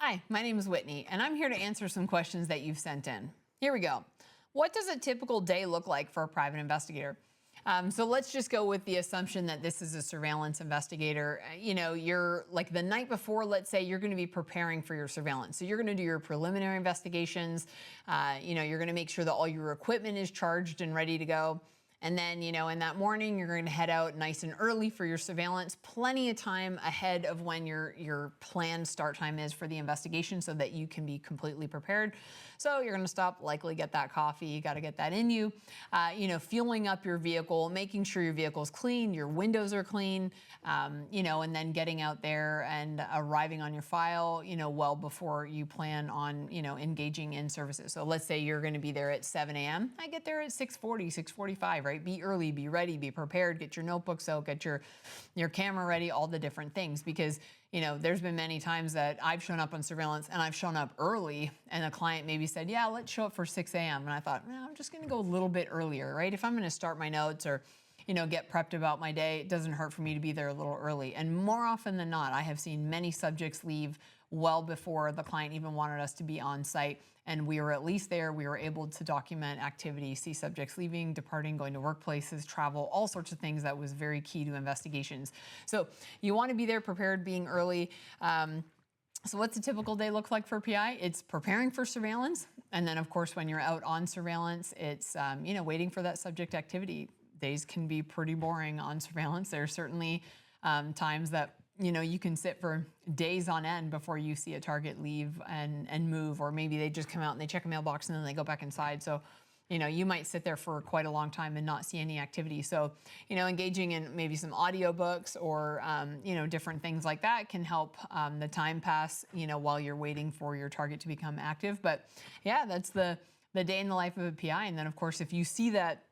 Hi, my name is Whitney, and I'm here to answer some questions that you've sent in. Here we go. What does a typical day look like for a private investigator? So let's just go with the assumption that this is a surveillance investigator. You're like the night before, let's say you're going to be preparing for your surveillance. So you're going to do your preliminary investigations. You're going to make sure that all your equipment is charged and ready to go. And then, in that morning, you're going to head out nice and early for your surveillance, plenty of time ahead of when your planned start time is for the investigation so that you can be completely prepared. So you're going to stop, likely get that coffee. You got to get that in you. Fueling up your vehicle, making sure your vehicle's clean, your windows are clean, and then getting out there and arriving on your file, well before you plan on, engaging in services. So let's say you're going to be there at 7 a.m. I get there at 6:40, 6:45, right? Be early, be ready, be prepared, get your notebooks out, get your camera ready, all the different things. Because, there's been many times that I've shown up on surveillance and I've shown up early and a client maybe said, yeah, let's show up for 6 a.m. And I thought, no, I'm just going to go a little bit earlier, right? If I'm going to start my notes or get prepped about my day, it doesn't hurt for me to be there a little early. And more often than not, I have seen many subjects leave well before the client even wanted us to be on site. And we were at least there. We were able to document activity, see subjects leaving, departing, going to workplaces, travel, all sorts of things that was very key to investigations. So you want to be there prepared, being early. So what's a typical day look like for PI? It's preparing for surveillance. And then, of course, when you're out on surveillance, it's, waiting for that subject activity. Days can be pretty boring on surveillance. There are certainly times that you can sit for days on end before you see a target leave and move, or maybe they just come out and they check a mailbox and then they go back inside. So, you might sit there for quite a long time and not see any activity. So, engaging in maybe some audiobooks or, different things like that can help the time pass, while you're waiting for your target to become active. But yeah, that's the day in the life of a PI. And then, of course, if you see that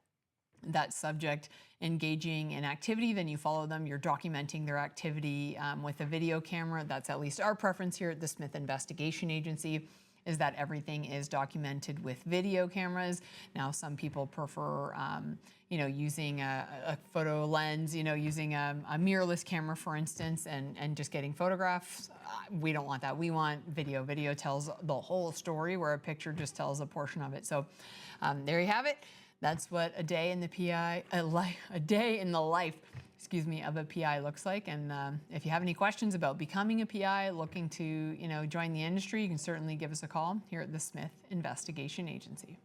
subject engaging in activity, then you follow them. You're documenting their activity with a video camera. That's at least our preference here at the Smith Investigation Agency, is that everything is documented with video cameras. Now, some people prefer, using a photo lens, using a mirrorless camera, for instance, and just getting photographs. We don't want that. We want video. Video tells the whole story, where a picture just tells a portion of it. So there you have it. That's what a day in the life, of a PI looks like. And if you have any questions about becoming a PI, looking to, join the industry, you can certainly give us a call here at the Smith Investigation Agency.